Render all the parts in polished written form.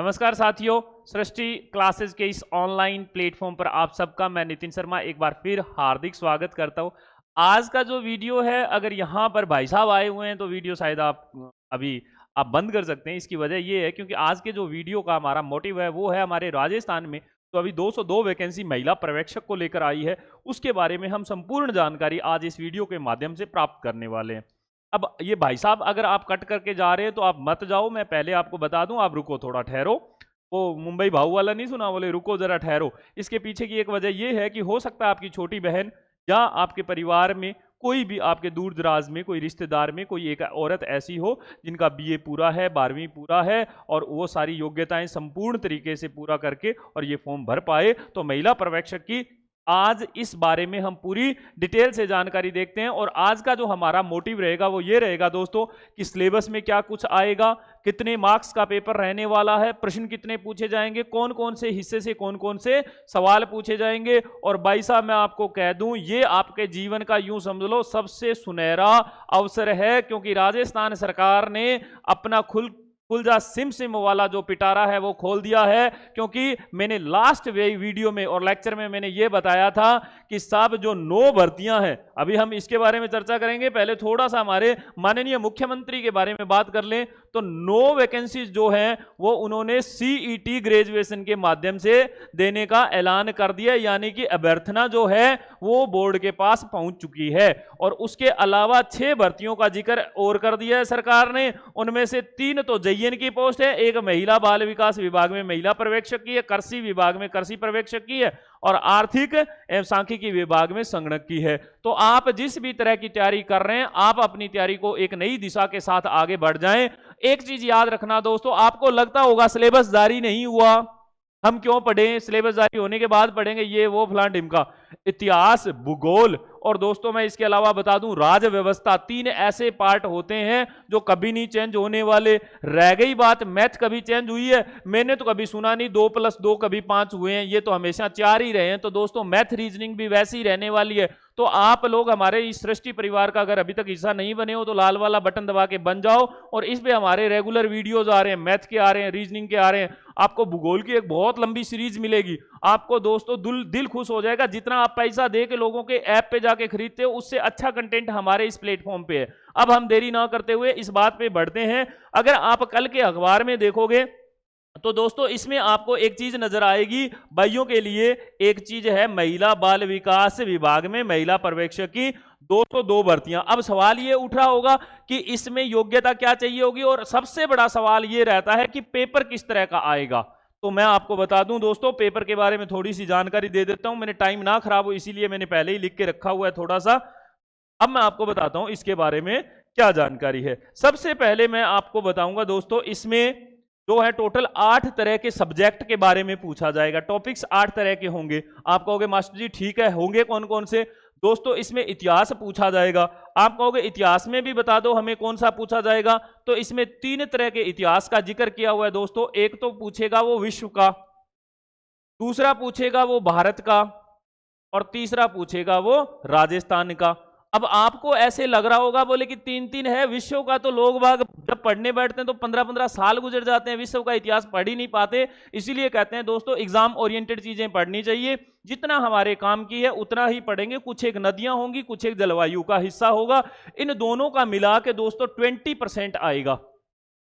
नमस्कार साथियों, सृष्टि क्लासेस के इस ऑनलाइन प्लेटफॉर्म पर आप सबका मैं नितिन शर्मा एक बार फिर हार्दिक स्वागत करता हूं। आज का जो वीडियो है, अगर यहां पर भाई साहब आए हुए हैं तो वीडियो शायद आप बंद कर सकते हैं। इसकी वजह ये है क्योंकि आज के जो वीडियो का हमारा मोटिव है वो है हमारे राजस्थान में तो अभी 202 वैकेंसी महिला पर्यवेक्षक को लेकर आई है। उसके बारे में हम संपूर्ण जानकारी आज इस वीडियो के माध्यम से प्राप्त करने वाले हैं। अब ये भाई साहब अगर आप कट करके जा रहे हैं तो आप मत जाओ, मैं पहले आपको बता दूं, आप रुको, थोड़ा ठहरो। वो मुंबई भाऊ वाला नहीं सुना, बोले रुको जरा ठहरो। इसके पीछे की एक वजह ये है कि हो सकता है आपकी छोटी बहन या आपके परिवार में कोई भी, आपके दूर दराज में कोई रिश्तेदार में कोई एक औरत ऐसी हो जिनका बीए पूरा है, 12वीं पूरा है और वो सारी योग्यताएं संपूर्ण तरीके से पूरा करके और ये फॉर्म भर पाए। तो महिला पर्यवेक्षक की आज इस बारे में हम पूरी डिटेल से जानकारी देखते हैं। और आज का जो हमारा मोटिव रहेगा वो ये रहेगा दोस्तों कि सिलेबस में क्या कुछ आएगा, कितने मार्क्स का पेपर रहने वाला है, प्रश्न कितने पूछे जाएंगे, कौन कौन से हिस्से से कौन कौन से सवाल पूछे जाएंगे। और भाई साहब मैं आपको कह दूं, ये आपके जीवन का यूं समझ लो सबसे सुनहरा अवसर है, क्योंकि राजस्थान सरकार ने अपना खुलजा सिम सिम वाला जो पिटारा है वो खोल दिया है। क्योंकि मैंने लास्ट वीडियो में और लेक्चर में मैंने ये बताया था कि साहब जो 9 भर्तियां हैं, अभी हम इसके बारे में चर्चा करेंगे, पहले थोड़ा सा हमारे माननीय मुख्यमंत्री के बारे में बात कर लें। तो 9 वैकेंसीज जो हैं वो उन्होंने सीईटी ग्रेजुएशन के माध्यम से देने का ऐलान कर दिया, यानी कि अभ्यर्थना जो है वो बोर्ड के पास पहुंच चुकी है। और उसके अलावा 6 भर्तियों का जिक्र और कर दिया है सरकार ने। उनमें से 3 तो जयन की पोस्ट है, एक महिला बाल विकास विभाग में महिला पर्यवेक्षक की है, कृषि विभाग में कृषि पर्यवेक्षक की है और आर्थिक एवं सांख्यिकी विभाग में संगणक की है। तो आप जिस भी तरह की तैयारी कर रहे हैं, आप अपनी तैयारी को एक नई दिशा के साथ आगे बढ़ जाएं। एक चीज याद रखना दोस्तों, आपको लगता होगा सिलेबस जारी नहीं हुआ, हम क्यों पढ़ें, सिलेबस जारी होने के बाद पढ़ेंगे, ये वो फलान ढिमका। इतिहास, भूगोल और दोस्तों मैं इसके अलावा बता दूं राज व्यवस्था, 3 ऐसे पार्ट होते हैं जो कभी नहीं चेंज होने वाले। रह गई बात मैथ, कभी चेंज हुई है? मैंने तो कभी सुना नहीं 2 + 2 कभी 5 हुए हैं, ये तो हमेशा 4 ही रहे हैं। तो दोस्तों मैथ रीजनिंग भी वैसी ही रहने वाली है। तो आप लोग हमारे इस सृष्टि परिवार का अगर अभी तक हिस्सा नहीं बने हो तो लाल वाला बटन दबा के बन जाओ। और इस पे हमारे रेगुलर वीडियोज आ रहे हैं, मैथ के आ रहे हैं, रीजनिंग के आ रहे हैं, आपको भूगोल की एक बहुत लंबी सीरीज मिलेगी। आपको दोस्तों दिल खुश हो जाएगा, जितना आप पैसा दे के लोगों के ऐप पे जाके खरीदते हो उससे अच्छा कंटेंट हमारे इस प्लेटफॉर्म पे है। अब हम देरी ना करते हुए इस बात पे बढ़ते हैं। अगर आप कल के अखबार में देखोगे तो दोस्तों इसमें आपको एक चीज नजर आएगी, भाइयों के लिए एक चीज है, महिला बाल विकास विभाग में महिला पर्यवेक्षक की 202 भर्तियां। अब सवाल ये उठ रहा होगा कि इसमें योग्यता क्या चाहिए होगी, और सबसे बड़ा सवाल ये रहता है कि पेपर किस तरह का आएगा। तो मैं आपको बता दूं दोस्तों, पेपर के बारे में थोड़ी सी जानकारी दे देता हूं, मैंने टाइम ना खराब हो इसीलिए मैंने पहले ही लिख के रखा हुआ है थोड़ा सा। अब मैं आपको बताता हूं इसके बारे में क्या जानकारी है। सबसे पहले मैं आपको बताऊंगा दोस्तों, इसमें जो है टोटल 8 तरह के सब्जेक्ट के बारे में पूछा जाएगा। टॉपिक्स 8 तरह के होंगे। आप कहोगे मास्टर जी ठीक है, होंगे कौन कौन से? दोस्तों इसमें इतिहास पूछा जाएगा। आप कहोगे इतिहास में भी बता दो हमें कौन सा पूछा जाएगा, तो इसमें 3 तरह के इतिहास का जिक्र किया हुआ है दोस्तों। एक तो पूछेगा वो विश्व का, दूसरा पूछेगा वो भारत का और तीसरा पूछेगा वो राजस्थान का। अब आपको ऐसे लग रहा होगा बोले कि 3-3 है, विश्व का तो लोग बाग जब पढ़ने बैठते हैं तो 15-15 साल गुजर जाते हैं, विश्व का इतिहास पढ़ ही नहीं पाते। इसीलिए कहते हैं दोस्तों एग्जाम ओरिएंटेड चीजें पढ़नी चाहिए, जितना हमारे काम की है उतना ही पढ़ेंगे। कुछ एक नदियां होंगी, कुछ एक जलवायु का हिस्सा होगा, इन दोनों का मिला के दोस्तों 20% आएगा।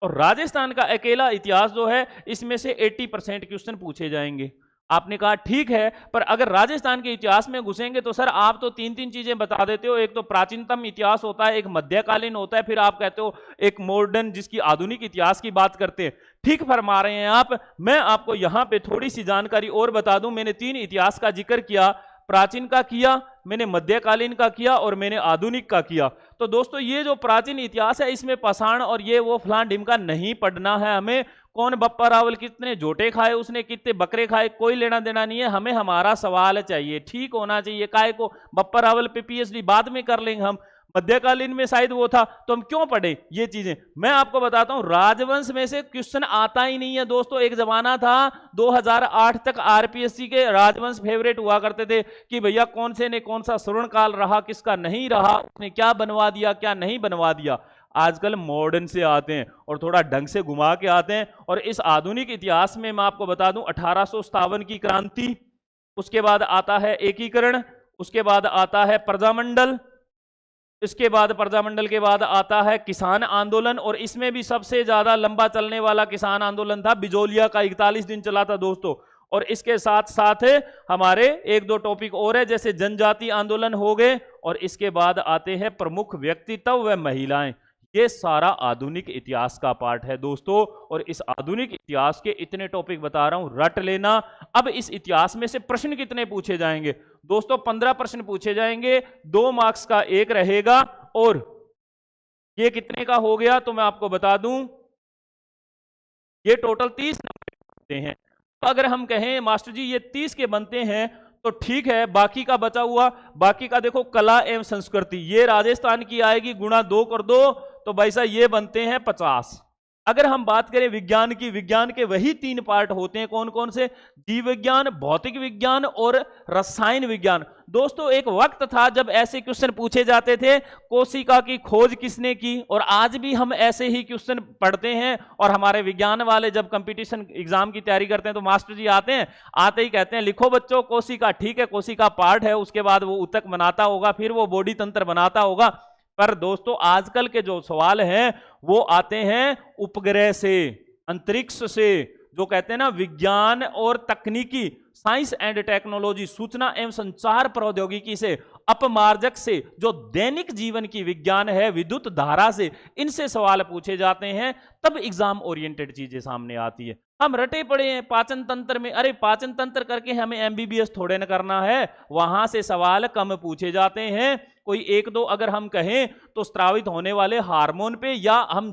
और राजस्थान का अकेला इतिहास जो है इसमें से 80% क्वेश्चन पूछे जाएंगे। आपने कहा ठीक है, पर अगर राजस्थान के इतिहास में घुसेंगे तो सर आप तो 3-3 चीजें बता देते हो, एक तो प्राचीनतम इतिहास होता है, एक मध्यकालीन होता है, फिर आप कहते हो एक मॉडर्न जिसकी आधुनिक इतिहास की बात करते हैं। ठीक फरमा रहे हैं आप। मैं आपको यहां पे थोड़ी सी जानकारी और बता दूं, मैंने 3 इतिहास का जिक्र किया, प्राचीन का किया, मैंने मध्यकालीन का किया और मैंने आधुनिक का किया। तो दोस्तों ये जो प्राचीन इतिहास है इसमें पाषाण और ये वो फलान ढिमका नहीं पढ़ना है हमें। कौन बप्पा रावल कितने जोटे खाए, उसने कितने बकरे खाए, कोई लेना देना नहीं है, हमें हमारा सवाल चाहिए, ठीक होना चाहिए। काहे को बप्पा रावल पे पीएचडी बाद में कर लेंगे हम, मध्यकालीन में शायद वो था, तो हम क्यों पढ़े ये चीजें। मैं आपको बताता हूं राजवंश में से क्वेश्चन आता ही नहीं है दोस्तों। एक जमाना था 2008 तक आरपीएससी के राजवंश फेवरेट हुआ करते थे कि भैया कौन से ने कौन सा स्वर्ण काल रहा, किसका नहीं रहा, उसने क्या बनवा दिया क्या नहीं बनवा दिया। आजकल मॉडर्न से आते हैं और थोड़ा ढंग से घुमा के आते हैं। और इस आधुनिक इतिहास में मैं आपको बता दूं 1857 की क्रांति, उसके बाद आता है एकीकरण, उसके बाद आता है प्रजामंडल, इसके बाद प्रजामंडल के बाद आता है किसान आंदोलन, और इसमें भी सबसे ज्यादा लंबा चलने वाला किसान आंदोलन था बिजोलिया का, 41 दिन चला था दोस्तों। और इसके साथ साथ हमारे एक दो टॉपिक और है, जैसे जनजाति आंदोलन हो गए, और इसके बाद आते हैं प्रमुख व्यक्तित्व व महिलाएं। ये सारा आधुनिक इतिहास का पार्ट है दोस्तों, और इस आधुनिक इतिहास के इतने टॉपिक बता रहा हूं, रट लेना। अब इस इतिहास में से प्रश्न कितने पूछे जाएंगे दोस्तों? 15 प्रश्न पूछे जाएंगे, 2 मार्क्स का एक रहेगा, और ये कितने का हो गया तो मैं आपको बता दूं, ये टोटल 30 नंबर बनते हैं। तो अगर हम कहें मास्टर जी ये 30 के बनते हैं तो ठीक है, बाकी का बचा हुआ, बाकी का देखो कला एवं संस्कृति, ये राजस्थान की आएगी, गुणा 2 कर दो तो भाई साहब ये बनते हैं 50। अगर हम बात करें विज्ञान की, विज्ञान के वही 3 पार्ट होते हैं, कौन कौन से? जीव विज्ञान, भौतिक विज्ञान और रसायन विज्ञान। दोस्तों एक वक्त था जब ऐसे क्वेश्चन पूछे जाते थे, कोशिका की खोज किसने की, और आज भी हम ऐसे ही क्वेश्चन पढ़ते हैं। और हमारे विज्ञान वाले जब कंपटीशन एग्जाम की तैयारी करते हैं तो मास्टर जी आते हैं, आते ही कहते हैं लिखो बच्चों कोशिका, ठीक है कोशिका पार्ट है, उसके बाद वो ऊतक बनाता होगा, फिर वो बॉडी तंत्र बनाता होगा। पर दोस्तों आजकल के जो सवाल हैं वो आते हैं उपग्रह से, अंतरिक्ष से, जो कहते हैं ना विज्ञान और तकनीकी, साइंस एंड टेक्नोलॉजी, सूचना एवं संचार प्रौद्योगिकी से, अपमार्जक से, जो दैनिक जीवन की विज्ञान है, विद्युत धारा से, इनसे सवाल पूछे जाते हैं। तब एग्जाम ओरिएंटेड चीजें सामने आती है। हम रटे पड़े हैं पाचन तंत्र में, अरे पाचन तंत्र करके हमें एमबीबीएस थोड़े न करना है, वहां से सवाल कम पूछे जाते हैं। कोई एक दो अगर हम कहें तो स्रावित होने वाले हार्मोन पे, या हम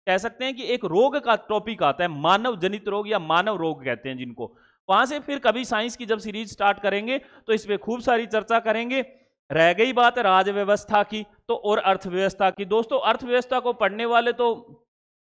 कह सकते हैं कि एक रोग का टॉपिक आता है, मानव जनित रोग या मानव रोग कहते हैं जिनको, वहां से फिर कभी साइंस की जब सीरीज स्टार्ट करेंगे तो इस पे खूब सारी चर्चा करेंगे। रह गई बात राज व्यवस्था की तो और अर्थव्यवस्था की। दोस्तों अर्थव्यवस्था को पढ़ने वाले तो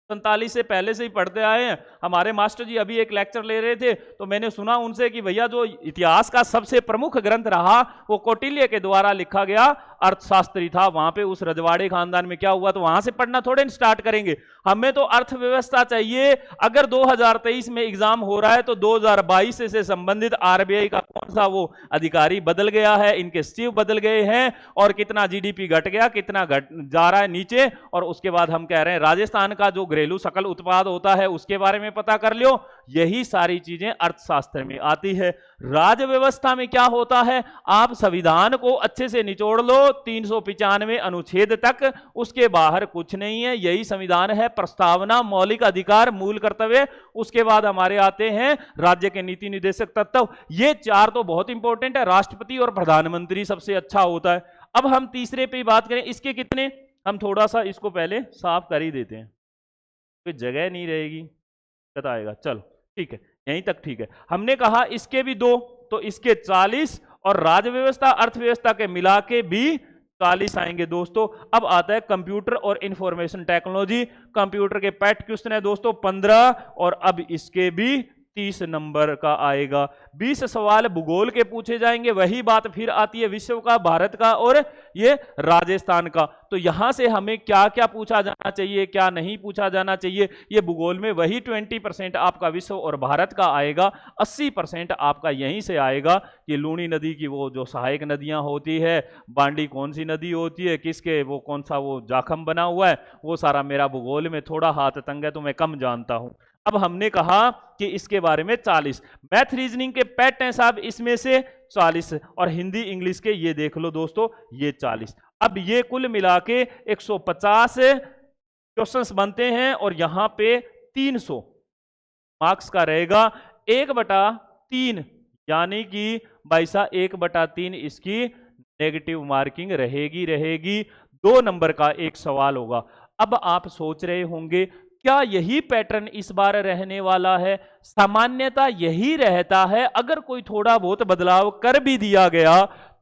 47 से पहले से ही पढ़ते आए हैं। हमारे मास्टर जी अभी एक लेक्चर ले रहे थे तो मैंने सुना उनसे कि भैया जो इतिहास का सबसे प्रमुख ग्रंथ रहा वो कौटिल्य के द्वारा लिखा गया अर्थशास्त्री था। वहां पे उस रजवाड़े खानदान में क्या हुआ तो वहां से पढ़ना थोड़े स्टार्ट करेंगे। हमें तो अर्थव्यवस्था चाहिए। अगर 2023 में एग्जाम हो रहा है तो 2022 से संबंधित आरबीआई का कौन सा वो अधिकारी बदल गया है, इनके सचिव बदल गए हैं, और कितना जीडीपी घट गया, कितना घट जा रहा है नीचे। और उसके बाद हम कह रहे हैं राजस्थान का जो घरेलू सकल उत्पाद होता है उसके बारे में पता कर लियो। यही सारी चीजें अर्थशास्त्र में आती है। राज व्यवस्था में क्या होता है, आप संविधान को अच्छे से निचोड़ लो 395 अनुच्छेद तक, उसके बाहर कुछ नहीं है। यही संविधान है। प्रस्तावना, मौलिक अधिकार, मूल कर्तव्य, उसके बाद हमारे आते हैं राज्य के नीति निर्देशक तत्व। ये चार तो बहुत इंपॉर्टेंट है। राष्ट्रपति और प्रधानमंत्री सबसे अच्छा होता है। अब हम तीसरे पे बात करें, इसके कितने, हम थोड़ा सा इसको पहले साफ कर ही देते हैं, कोई जगह नहीं रहेगी, बताएगा। चलो ठीक है, यहीं तक ठीक है। हमने कहा इसके भी 2, तो इसके 40 और राज्य व्यवस्था अर्थव्यवस्था के मिला के भी 40 आएंगे दोस्तों। अब आता है कंप्यूटर और इंफॉर्मेशन टेक्नोलॉजी। कंप्यूटर के पैट क्वेश्चन है दोस्तों 15, और अब इसके भी 30 नंबर का आएगा। 20 सवाल भूगोल के पूछे जाएंगे। वही बात फिर आती है विश्व का, भारत का और ये राजस्थान का। तो यहां से हमें क्या क्या पूछा जाना चाहिए, क्या नहीं पूछा जाना चाहिए, ये भूगोल में वही 20% आपका विश्व और भारत का आएगा, 80% आपका यहीं से आएगा। ये लूणी नदी की वो जो सहायक नदियां होती है, बांडी कौन सी नदी होती है, किसके वो कौन सा वो जाखम बना हुआ है, वो सारा मेरा भूगोल में थोड़ा हाथ तंग है तो मैं कम जानता हूं। अब हमने कहा कि इसके बारे में 40, मैथ रीजनिंग के पैट हैं साहब इसमें से 40, और हिंदी इंग्लिश के ये देख लो दोस्तों ये 40। अब ये कुल मिला के 150 क्वेश्चंस बनते हैं, और यहां पे 300 मार्क्स का रहेगा। 1/3 यानी कि भाई साहब 1/3 इसकी नेगेटिव मार्किंग रहेगी। 2 नंबर का एक सवाल होगा। अब आप सोच रहे होंगे क्या यही पैटर्न इस बार रहने वाला है? सामान्यता यही रहता है। अगर कोई थोड़ा बहुत बदलाव कर भी दिया गया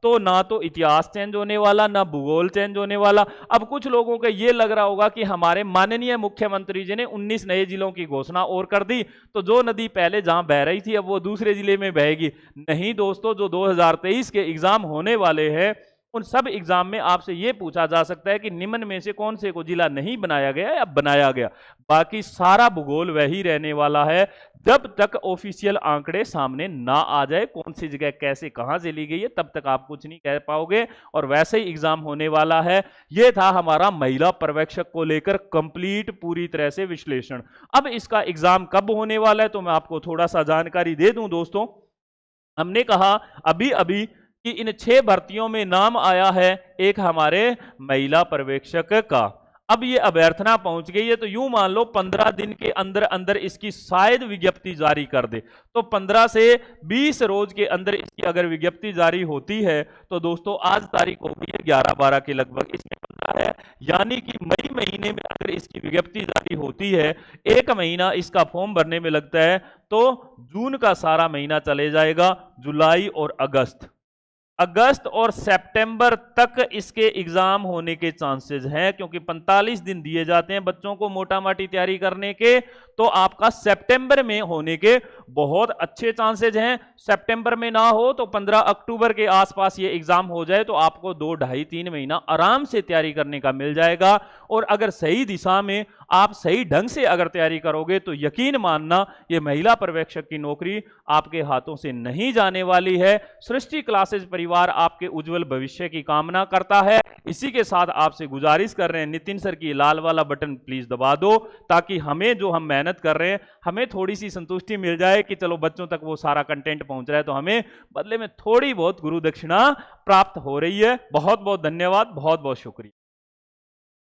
तो ना तो इतिहास चेंज होने वाला, ना भूगोल चेंज होने वाला। अब कुछ लोगों को यह लग रहा होगा कि हमारे माननीय मुख्यमंत्री जी ने 19 नए जिलों की घोषणा और कर दी, तो जो नदी पहले जहां बह रही थी अब वो दूसरे जिले में बहेगी। नहीं दोस्तों, जो 2023 के एग्जाम होने वाले हैं उन सब एग्जाम में आपसे यह पूछा जा सकता है कि निम्न में से कौन से को जिला नहीं बनाया गया या बनाया गया। बाकी सारा भूगोल वही रहने वाला है जब तक ऑफिशियल आंकड़े सामने ना आ जाए, कौन सी जगह कैसे कहां से ली गई है, तब तक आप कुछ नहीं कह पाओगे और वैसे ही एग्जाम होने वाला है। यह था हमारा महिला पर्यवेक्षक को लेकर कंप्लीट पूरी तरह से विश्लेषण। अब इसका एग्जाम कब होने वाला है तो मैं आपको थोड़ा सा जानकारी दे दूं दोस्तों। हमने कहा अभी अभी कि इन 6 भर्तियों में नाम आया है एक हमारे महिला पर्यवेक्षक का। अब ये अभ्यर्थना पहुंच गई है तो यूं मान लो 15 दिन के अंदर अंदर इसकी शायद विज्ञप्ति जारी कर दे, तो 15 से 20 रोज के अंदर इसकी अगर विज्ञप्ति जारी होती है तो दोस्तों आज तारीख हो गई है 11-12 के लगभग, इसमें 15 है, यानी कि मई महीने में अगर इसकी विज्ञप्ति जारी होती है, 1 महीना इसका फॉर्म भरने में लगता है, तो जून का सारा महीना चले जाएगा, जुलाई और अगस्त और सितंबर तक इसके एग्जाम होने के चांसेस हैं, क्योंकि 45 दिन दिए जाते हैं बच्चों को मोटा माटी तैयारी करने के, तो आपका सितंबर में होने के बहुत अच्छे चांसेस हैं। सितंबर में ना हो तो 15 अक्टूबर के आसपास ये एग्जाम हो जाए तो आपको 2, 2.5, 3 महीना आराम से तैयारी करने का मिल जाएगा। और अगर सही दिशा में आप सही ढंग से अगर तैयारी करोगे तो यकीन मानना ये महिला पर्यवेक्षक की नौकरी आपके हाथों से नहीं जाने वाली है। सृष्टि क्लासेस परिवार आपके उज्जवल भविष्य की कामना करता है। इसी के साथ आपसे गुजारिश कर रहे हैं, नितिन सर की लाल वाला बटन प्लीज दबा दो ताकि हमें जो हम मेहनत कर रहे हैं हमें थोड़ी सी संतुष्टि मिल जाए कि चलो बच्चों तक वो सारा कंटेंट पहुंच रहा है, तो हमें बदले में थोड़ी बहुत गुरु दक्षिणा प्राप्त हो रही है। बहुत बहुत धन्यवाद, बहुत बहुत शुक्रिया।